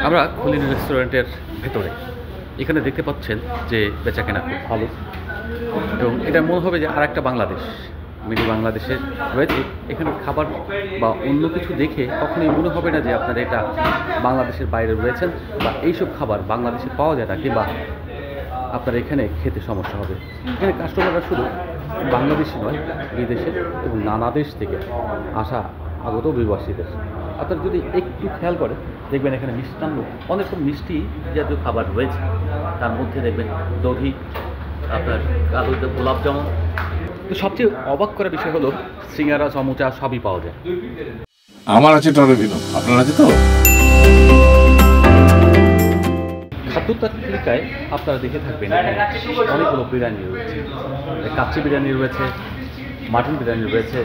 আমরা কুলিন রেস্টুরেন্টের ভেতরে এখানে দেখতে পাচ্ছেন যে বেচাকেনা খুব ভালো এবং এটা মনে হবে যে আর একটা বাংলাদেশ মিনি বাংলাদেশে রয়েছে। এখানে খাবার বা অন্য কিছু দেখে কখনোই মনে হবে না যে আপনারা এটা বাংলাদেশের বাইরে রয়েছেন বা এইসব খাবার বাংলাদেশে পাওয়া যায় না, কিংবা আপনারা এখানে খেতে সমস্যা হবে। এখানে কাস্টমাররা শুধু বাংলাদেশি নয়, বিদেশের এবং নানা দেশ থেকে আসা আগত অভিবাসীদের। আপনারা যদি একটু খেয়াল করেন দেখবেন এখানে মিষ্টান্ন অনেক মিষ্টি জাতীয় খাবার রয়েছে। তার মধ্যে দেখবেন দধি, আপনার আলু গোলাপ জামুন। তো সবচেয়ে অবাক করার বিষয় হলো সিঙ্গারা, সমুচা সবই পাওয়া যায়। আমার আছে টরেভিনো, আপনার আছে তো? খাদ্য তালিকায় আপনারা দেখে থাকবেন অনেকগুলো বিরিয়ানি রয়েছে, কাচ্চি বিরিয়ানি রয়েছে, মাটন বিরিয়ানি রয়েছে,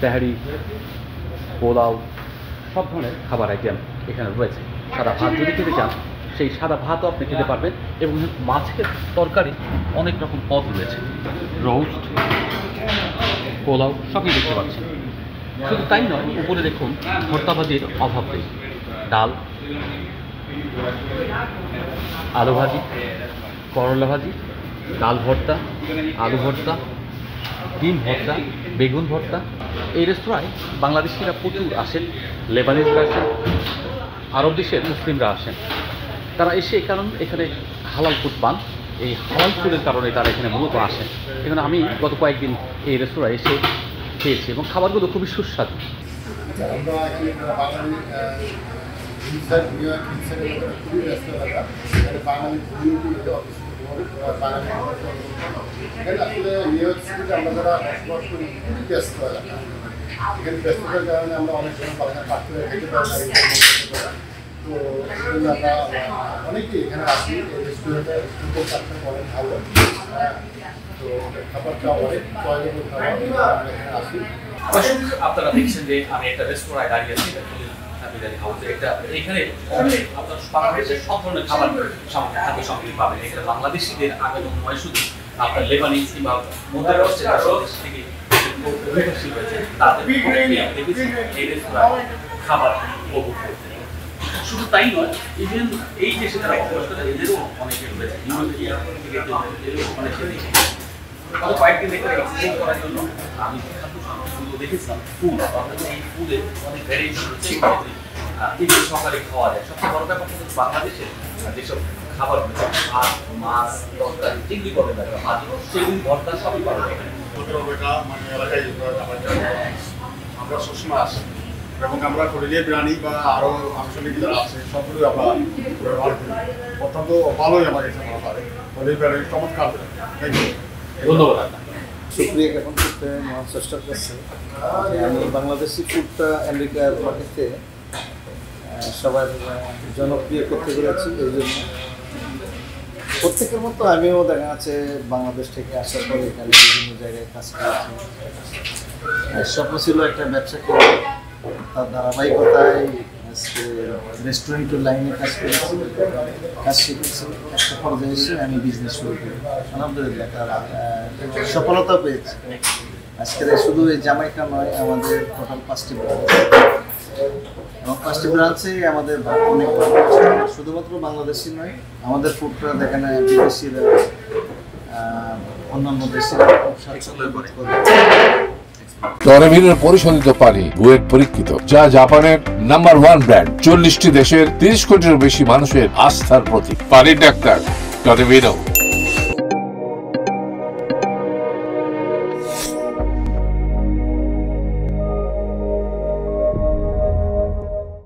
তেহারি, পোলাও, সব ধরনের খাবার আইটেম এখানে রয়েছে। সাদা ভাত যদি খেতে চান সেই সাদা ভাতও আপনি খেতে পারবেন এবং মাছের তরকারি অনেক রকম পদ রয়েছে, রোস্ট, পোলাও সবই দেখতে পাচ্ছেন। শুধু তাই নয়, উপরে দেখুন ভর্তা ভাজির অভাব নেই। ডাল, আলু ভাজি, করলা ভাজি, ডাল ভর্তা, আলু ভর্তা, ডিম ভর্তা, বেগুন ভর্তা। এই রেস্তোরাঁয় বাংলাদেশিরা প্রচুর আসেন, লেবানিজরা আসেন, আরব দেশের মুসলিমরা আসেন। তারা এসে কারণ এখানে হালাল ফুড পান, এই হালাল ফুডের কারণে তারা এখানে মূলত আসেন। এখানে আমি গত কয়েকদিন এই রেস্তোরাঁয় এসে খেয়েছি এবং খাবারগুলো খুবই সুস্বাদু। তো আমরা অনেকেই এখানে আসি, এই রেস্টুরেন্টে অনেক ভালো, তো খাবারটা অনেক প্রয়োজনীয় খাবার, আমরা এখানে আসি। আপনারা দেখছেন যে আমি একটা রেস্তোরাঁয় দাঁড়িয়ে আছি, এখানে আপনার বাংলাদেশের সব ধরনের খাবার খাদ্য সামগ্রী পাবেন। এখানে বাংলাদেশিদের আগমন নয়, শুধু আপনার লেবানিজ কিংবা মধ্যপ্রাচ্য থেকে অভিবাসী রয়েছে তাদের এই রেস্তোরাঁয় খাবার উপভোগ করতে। শুধু তাই নয়, ইভেন এই দেশে তারা বসবাস করে এদেরও অনেকে রয়েছে, কয়েকদিন দেখে এক্সপ্লোর করার জন্য আমি খাদ্য সামগ্রীগুলো দেখেছিলাম। ফুড, এই ফুডের অনেক ভ্যারিয়েশন রয়েছে, এগুলো সকালে খাওয়া যায়। সবচেয়ে বড় ব্যাপার হচ্ছে বাংলাদেশের যেসব খাবার ভাত, মাছ, তরকারি যেগুলি পাবে ভাজি, সেগুলি ভর্তা সবই পাওয়া যায়। মানে এলাকায় আমরা সবসময় আসি এবং আমরা করিলিয়া বিরিয়ানি বা আরও আঞ্চলিক যারা আছে সবগুলোই আমরা ব্যবহার করি। অত্যন্ত ভালোই আমার কাছে মনে হয় করিলিয়া বিরিয়ানি চমৎকার। থ্যাংক ইউ, ধন্যবাদ। সুপ্রিয়া এখন করতে চেষ্টা করছে যে আমি বাংলাদেশি ফুডটা আমেরিকার মার্কেটে সবার জনপ্রিয় করতে পেরেছি। এই জন্য প্রত্যেকের মতো আমিও দেখা যাচ্ছে বাংলাদেশ থেকে আসার পরে এখানে বিভিন্ন জায়গায় কাজ করেছি। স্বপ্ন ছিল একটা ব্যবসা করে, তার ধারাবাহিকতায় আজকে রেস্টুরেন্টের লাইনে কাজ করেছি, কাজ শিখেছি। একটা পর্যায়ে এসে আমি বিজনেস শুরু করি, আলহামদুলিল্লাহ তার সফলতা পেয়েছি। আজকের শুধু এই জামাইকা নয়, আমাদের টোটাল 5টি ব্রাঞ্চ এবং 5টি ব্রাঞ্চে আমাদের অনেক শুধুমাত্র বাংলাদেশি নয়, আমাদের ফুডটা দেখেন বিদেশিরা, অন্যান্য দেশের খুব স্বাচ্ছন্দ্য বোধ করে। টরেভিনোর পরিশোধিত পানি বুয়েট পরীক্ষিত, যা জাপানের নাম্বার 1 ব্র্যান্ড। 40টি দেশের 30 কোটিরও বেশি মানুষের আস্থার প্রতীক। পানির ডাক্তার টরেভিনো।